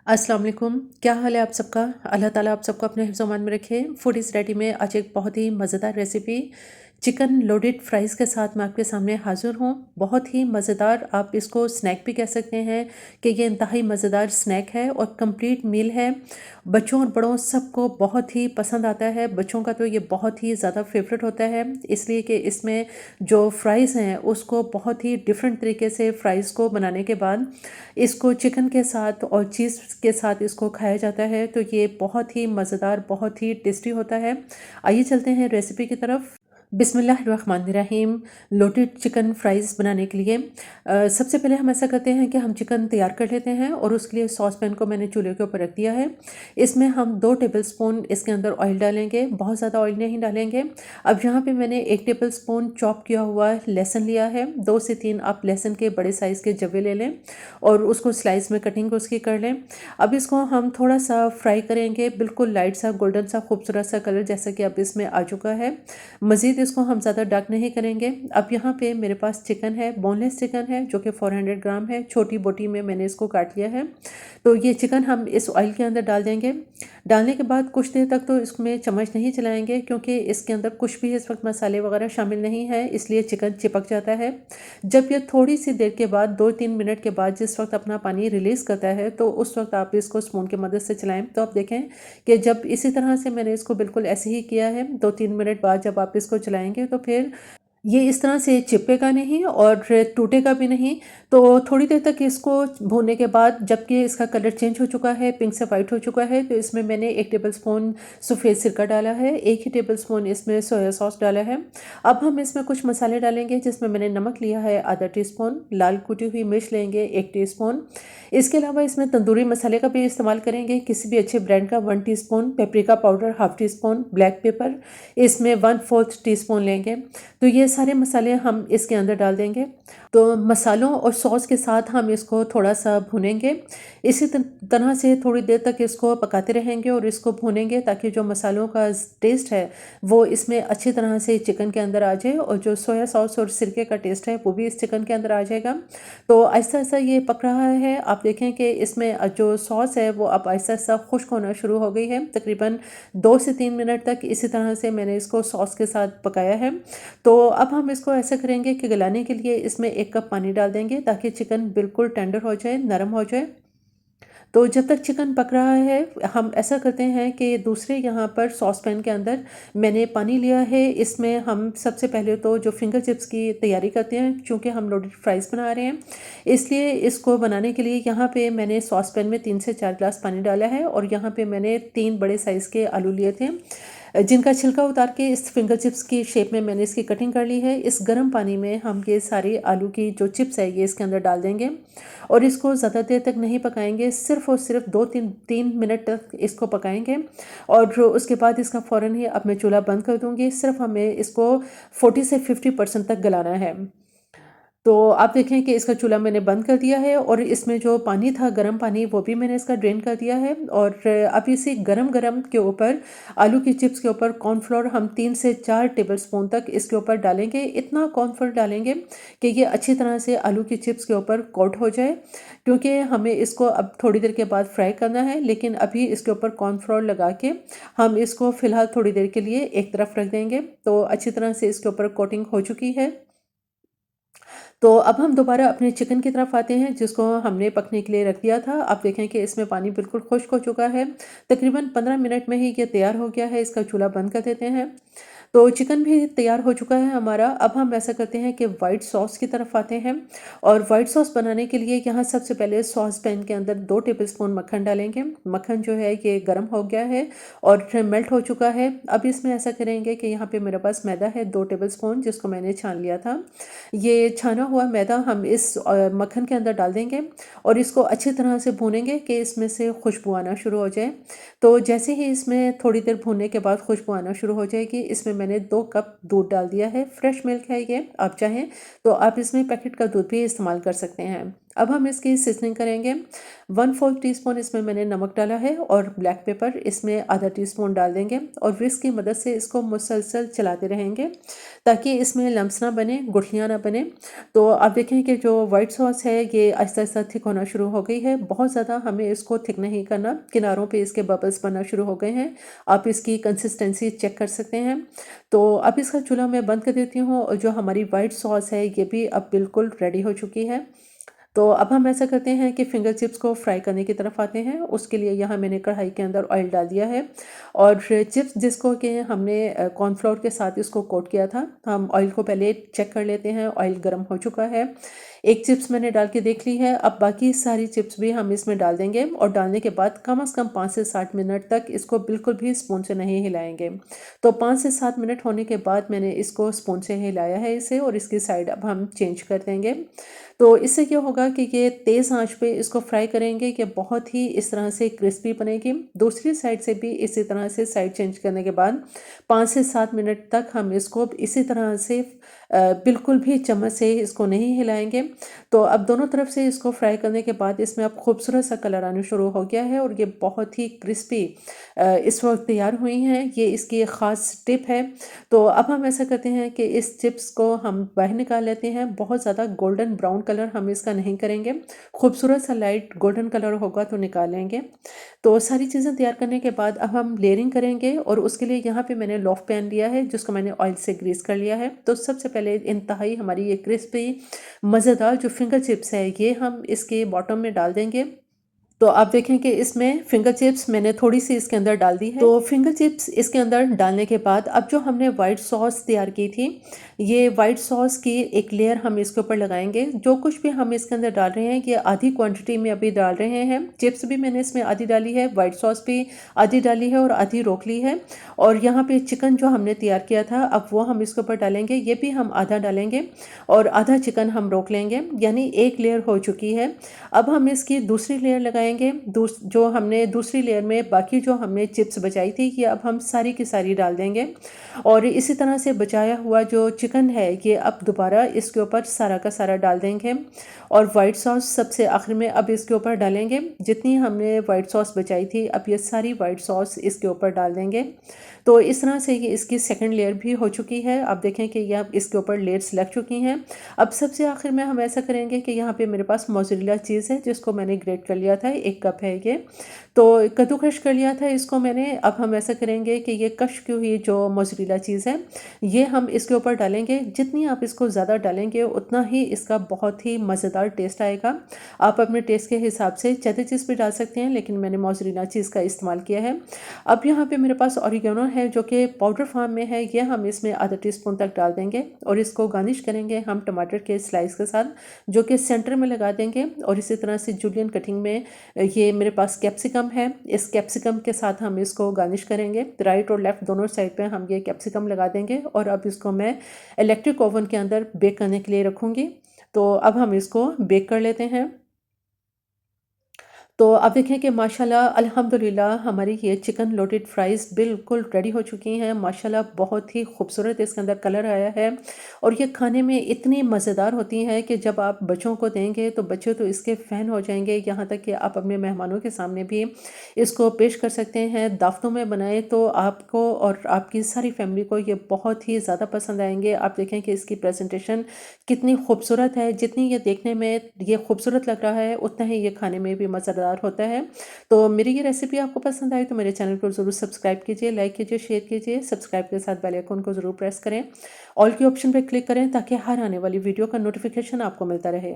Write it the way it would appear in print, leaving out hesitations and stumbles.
अस्सलाम वालेकुम। क्या हाल है आप सबका? अल्लाह ताला आप सबको अपने हिफ्ज़ अमान में रखे। फूड इज़ रेडी में आज एक बहुत ही मज़ेदार रेसिपी चिकन लोडेड फ्राइज़ के साथ मैं आपके सामने हाज़िर हूँ। बहुत ही मज़ेदार, आप इसको स्नैक भी कह सकते हैं कि ये इंतहाई मज़ेदार स्नैक है और कंप्लीट मील है। बच्चों और बड़ों सबको बहुत ही पसंद आता है। बच्चों का तो ये बहुत ही ज़्यादा फेवरेट होता है, इसलिए कि इसमें जो फ्राइज़ हैं उसको बहुत ही डिफरेंट तरीके से फ्राइज़ को बनाने के बाद इसको चिकन के साथ और चीज़ के साथ इसको खाया जाता है, तो ये बहुत ही मज़ेदार, बहुत ही टेस्टी होता है। आइए चलते हैं रेसिपी की तरफ। बिस्मिल्लाहिर्रहमानिर्रहीम। लोडेड चिकन फ्राइज़ बनाने के लिए सबसे पहले हम ऐसा करते हैं कि हम चिकन तैयार कर लेते हैं और उसके लिए सॉस पैन को मैंने चूल्हे के ऊपर रख दिया है। इसमें हम 2 टेबलस्पून इसके अंदर ऑयल डालेंगे, बहुत ज़्यादा ऑयल नहीं डालेंगे। अब यहाँ पे मैंने 1 टेबलस्पून चॉप किया हुआ लहसुन लिया है। 2 से 3 आप लहसुन के बड़े साइज़ के जवे ले लें और उसको स्लाइस में कटिंग उसकी कर लें। अब इसको हम थोड़ा सा फ्राई करेंगे, बिल्कुल लाइट सा गोल्डन सा खूबसूरत सा कलर जैसा कि अब इसमें आ चुका है। मज़ीद इसको हम ज़्यादा डार्क नहीं करेंगे। अब यहाँ पे मेरे पास चिकन है, बोनलेस चिकन है जो कि 400 ग्राम है। छोटी बोटी में मैंने इसको काट लिया है। तो ये चिकन हम इस ऑयल के अंदर डाल देंगे। डालने के बाद कुछ देर तक तो इसमें चम्मच नहीं चलाएंगे, क्योंकि इसके अंदर कुछ भी इस वक्त मसाले वगैरह शामिल नहीं है, इसलिए चिकन चिपक जाता है। जब ये थोड़ी सी देर के बाद 2-3 मिनट के बाद जिस वक्त अपना पानी रिलीज़ करता है, तो उस वक्त आप इसको स्पून की मदद से चलाएं। तो आप देखें कि जब इसी तरह से मैंने इसको बिल्कुल ऐसे ही किया है, 2-3 मिनट बाद जब आप इसको चलाएंगे तो फिर ये इस तरह से चिपकेगा नहीं और टूटेगा भी नहीं। तो थोड़ी देर तक इसको भूनने के बाद जबकि इसका कलर चेंज हो चुका है, पिंक से वाइट हो चुका है, तो इसमें मैंने 1 टेबलस्पून सफ़ेद सिरका डाला है, 1 ही टेबलस्पून इसमें सोया सॉस डाला है। अब हम इसमें कुछ मसाले डालेंगे, जिसमें मैंने नमक लिया है आधा टीस्पून, लाल कुटी हुई मिर्च लेंगे 1 टीस्पून। इसके अलावा इसमें तंदूरी मसाले का भी इस्तेमाल करेंगे, किसी भी अच्छे ब्रांड का 1 teaspoon, paprika powder half teaspoon, black pepper इसमें 1/4 टीस्पून लेंगे। तो ये सारे मसाले हम इसके अंदर डाल देंगे। तो मसालों और सॉस के साथ हम इसको थोड़ा सा भूनेंगे। इसी तरह से थोड़ी देर तक इसको पकाते रहेंगे और इसको भूनेंगे, ताकि जो मसालों का टेस्ट है वो इसमें अच्छी तरह से चिकन के अंदर आ जाए और जो सोया सॉस और सिरके का टेस्ट है वो भी इस चिकन के अंदर आ जाएगा। तो आहिस्ता आहिस्ता ये पक रहा है। आप देखें कि इसमें जो सॉस है वो अब आहिस्ता आहिस्ता खुश्क होना शुरू हो गई है। तकरीबन 2 से 3 मिनट तक इसी तरह से मैंने इसको सॉस के साथ पकाया है। तो अब हम इसको ऐसा करेंगे कि गलाने के लिए इसमें 1 कप पानी डाल देंगे, ताकि चिकन बिल्कुल टेंडर हो जाए, नरम हो जाए। तो जब तक चिकन पक रहा है, हम ऐसा करते हैं कि दूसरे यहाँ पर सॉस पैन के अंदर मैंने पानी लिया है। इसमें हम सबसे पहले तो जो फिंगर चिप्स की तैयारी करते हैं, चूँकि हम लोडेड फ्राइज़ बना रहे हैं, इसलिए इसको बनाने के लिए यहाँ पे मैंने सॉस पैन में 3 से 4 ग्लास पानी डाला है और यहाँ पे मैंने 3 बड़े साइज़ के आलू लिए थे, जिनका छिलका उतार के इस फिंगर चिप्स की शेप में मैंने इसकी कटिंग कर ली है। इस गर्म पानी में हम ये सारी आलू की जो चिप्स है ये इसके अंदर डाल देंगे और इसको ज़्यादा देर तक नहीं पकाएंगे, सिर्फ और सिर्फ 2-3 मिनट तक इसको पकाएंगे। और उसके बाद इसका फ़ौरन ही अब मैं चूल्हा बंद कर दूंगी। सिर्फ हमें इसको 40 से 50% तक गलाना है। तो आप देखें कि इसका चूल्हा मैंने बंद कर दिया है और इसमें जो पानी था, गर्म पानी, वो भी मैंने इसका ड्रेन कर दिया है। और अब इसी गरम गरम के ऊपर, आलू की चिप्स के ऊपर कॉर्नफ्लोर हम 3 से 4 टेबलस्पून तक इसके ऊपर डालेंगे। इतना कॉर्नफ्लोर डालेंगे कि ये अच्छी तरह से आलू की चिप्स के ऊपर कोट हो जाए, क्योंकि हमें इसको अब थोड़ी देर के बाद फ्राई करना है। लेकिन अभी इसके ऊपर कॉर्नफ्लोर लगा के हम इसको फ़िलहाल थोड़ी देर के लिए एक तरफ रख देंगे। तो अच्छी तरह से इसके ऊपर कोटिंग हो चुकी है। तो अब हम दोबारा अपने चिकन की तरफ आते हैं, जिसको हमने पकने के लिए रख दिया था। आप देखें कि इसमें पानी बिल्कुल खुश्क हो चुका है। तकरीबन 15 मिनट में ही ये तैयार हो गया है। इसका चूल्हा बंद कर देते हैं। तो चिकन भी तैयार हो चुका है हमारा। अब हम ऐसा करते हैं कि वाइट सॉस की तरफ आते हैं। और वाइट सॉस बनाने के लिए यहाँ सबसे पहले सॉस पैन के अंदर 2 टेबलस्पून मक्खन डालेंगे। मक्खन जो है ये गर्म हो गया है और मेल्ट हो चुका है। अब इसमें ऐसा करेंगे कि यहाँ पे मेरे पास मैदा है 2 टेबलस्पून, जिसको मैंने छान लिया था। ये छाना हुआ मैदा हम इस मक्खन के अंदर डाल देंगे और इसको अच्छी तरह से भूनेंगे कि इसमें से खुशबू आना शुरू हो जाए। तो जैसे ही इसमें थोड़ी देर भूनने के बाद खुशबू आना शुरू हो जाएगी, इसमें मैंने 2 कप दूध डाल दिया है। फ्रेश मिल्क है ये, आप चाहें तो आप इसमें पैकेट का दूध भी इस्तेमाल कर सकते हैं। अब हम इसकी सीजनिंग करेंगे। 1/4 टीस्पून इसमें मैंने नमक डाला है और ब्लैक पेपर इसमें आधा टीस्पून डाल देंगे और विस्क की मदद से इसको मुसलसल चलाते रहेंगे ताकि इसमें लम्स ना बने, गुठलियाँ ना बने। तो आप देखें कि जो वाइट सॉस है ये आहिस्ता आहिस्ता थिक होना शुरू हो गई है। बहुत ज़्यादा हमें इसको थिक नहीं करना, किनारों पे इसके बबल्स बनना शुरू हो गए हैं। आप इसकी कंसिस्टेंसी चेक कर सकते हैं। तो अब इसका चूल्हा मैं बंद कर देती हूँ और जो हमारी वाइट सॉस है ये भी अब बिल्कुल रेडी हो चुकी है। तो अब हम ऐसा करते हैं कि फिंगर चिप्स को फ्राई करने की तरफ आते हैं। उसके लिए यहाँ मैंने कढ़ाई के अंदर ऑयल डाल दिया है और चिप्स जिसको कि हमने कॉर्नफ्लोर के साथ इसको कोट किया था, हम ऑयल को पहले चेक कर लेते हैं। ऑयल गर्म हो चुका है। एक चिप्स मैंने डाल के देख ली है। अब बाकी सारी चिप्स भी हम इसमें डाल देंगे और डालने के बाद कम से कम 5 से 7 मिनट तक इसको बिल्कुल भी स्पून से नहीं हिलाएंगे। तो 5 से 7 मिनट होने के बाद मैंने इसको स्पून से हिलाया है इसे और इसकी साइड अब हम चेंज कर देंगे। तो इससे क्या होगा कि ये तेज़ आंच पे इसको फ्राई करेंगे कि बहुत ही इस तरह से क्रिस्पी बनेगी। दूसरी साइड से भी इसी तरह से साइड चेंज करने के बाद 5 से 7 मिनट तक हम इसको इसी तरह से बिल्कुल भी चम्मच से इसको नहीं हिलाएंगे। तो अब दोनों तरफ से इसको फ्राई करने के बाद इसमें अब खूबसूरत सा कलर आना शुरू हो गया है और ये बहुत ही क्रिस्पी इस वक्त तैयार हुई हैं। ये इसकी एक ख़ास टिप है। तो अब हम ऐसा करते हैं कि इस चिप्स को हम बाहर निकाल लेते हैं। बहुत ज़्यादा गोल्डन ब्राउन कलर हम इसका नहीं करेंगे, खूबसूरत सा लाइट गोल्डन कलर होगा तो निकालेंगे। तो सारी चीज़ें तैयार करने के बाद अब हम लेयरिंग करेंगे और उसके लिए यहाँ पे मैंने लॉफ पैन लिया है जिसको मैंने ऑयल से ग्रीस कर लिया है। तो सबसे पहले इंतहाई हमारी ये क्रिस्पी मज़ेदार जो फिंगर चिप्स है ये हम इसके बॉटम में डाल देंगे। तो आप देखें कि इसमें फिंगर चिप्स मैंने थोड़ी सी इसके अंदर डाल दी है। तो फिंगर चिप्स इसके अंदर डालने के बाद अब जो हमने वाइट सॉस तैयार की थी, ये वाइट सॉस की एक लेयर हम इसके ऊपर लगाएंगे। जो कुछ भी हम इसके अंदर डाल रहे हैं ये आधी क्वांटिटी में अभी डाल रहे हैं। चिप्स भी मैंने इसमें आधी डाली है, वाइट सॉस भी आधी डाली है और आधी रोक ली है। और यहाँ पे चिकन जो हमने तैयार किया था अब वो हम इसके ऊपर डालेंगे। ये भी हम आधा डालेंगे और आधा चिकन हम रोक लेंगे, यानी एक लेयर हो चुकी है। अब हम इसकी दूसरी लेयर लगाएंगे। जो हमने दूसरी लेयर में बाकी जो हमने चिप्स बचाई थी ये अब हम सारी की सारी डाल देंगे और इसी तरह से बचाया हुआ जो चिकन है ये अब दोबारा इसके ऊपर सारा का सारा डाल देंगे और वाइट सॉस सबसे आखिर में अब इसके ऊपर डालेंगे। जितनी हमने वाइट सॉस बचाई थी अब ये सारी वाइट सॉस इसके ऊपर डाल देंगे। तो इस तरह से ये इसकी सेकंड लेयर भी हो चुकी है। आप देखें कि यह इसके ऊपर लेयर्स लग चुकी हैं। अब सबसे आखिर में हम ऐसा करेंगे कि यहाँ पे मेरे पास मोज़रेला चीज़ है जिसको मैंने ग्रेट कर लिया था, 1 कप है ये। तो कद्दूकश कर लिया था इसको मैंने। अब हम ऐसा करेंगे कि ये कश की हुई जो मोज़रेला चीज़ है ये हम इसके ऊपर डालेंगे। जितनी आप इसको ज़्यादा डालेंगे उतना ही इसका बहुत ही मज़ेदार टेस्ट आएगा। आप अपने टेस्ट के हिसाब से ज़्यादा चीज़ भी डाल सकते हैं लेकिन मैंने मोज़रेला चीज़ का इस्तेमाल किया है। अब यहाँ पे मेरे पास ऑरिगेनो है जो कि पाउडर फॉर्म में है, ये हम इसमें आधा टीस्पून तक डाल देंगे और इसको गार्निश करेंगे हम टमाटर के स्लाइस के साथ जो कि सेंटर में लगा देंगे। और इसी तरह से जूलियन कटिंग में ये मेरे पास कैप्सिकम है, इस कैप्सिकम के साथ हम इसको गार्निश करेंगे। राइट और लेफ़्ट दोनों साइड पे हम ये कैप्सिकम लगा देंगे और अब इसको मैं इलेक्ट्रिक ओवन के अंदर बेक करने के लिए रखूँगी। तो अब हम इसको बेक कर लेते हैं। तो अब देखें कि माशाल्लाह अल्हम्दुलिल्लाह हमारी ये चिकन लोटेड फ्राइज़ बिल्कुल रेडी हो चुकी हैं। माशाल्लाह बहुत ही खूबसूरत इसके अंदर कलर आया है और ये खाने में इतनी मज़ेदार होती हैं कि जब आप बच्चों को देंगे तो बच्चे तो इसके फ़ैन हो जाएंगे। यहाँ तक कि आप अपने मेहमानों के सामने भी इसको पेश कर सकते हैं। दावतों में बनाए तो आपको और आपकी सारी फैमिली को ये बहुत ही ज़्यादा पसंद आएंगे। आप देखें कि इसकी प्रेजेंटेशन कितनी खूबसूरत है। जितनी ये देखने में ये खूबसूरत लग रहा है उतना ही ये खाने में भी मज़ेदार होता है। तो मेरी ये रेसिपी आपको पसंद आई तो मेरे चैनल को ज़रूर सब्सक्राइब कीजिए, लाइक कीजिए, शेयर कीजिए। सब्सक्राइब के साथ बेल आइकन को ज़रूर प्रेस करें, ऑल के ऑप्शन पर क्लिक करें ताकि हर आने वाली वीडियो का नोटिफिकेशन आपको मिलता रहे।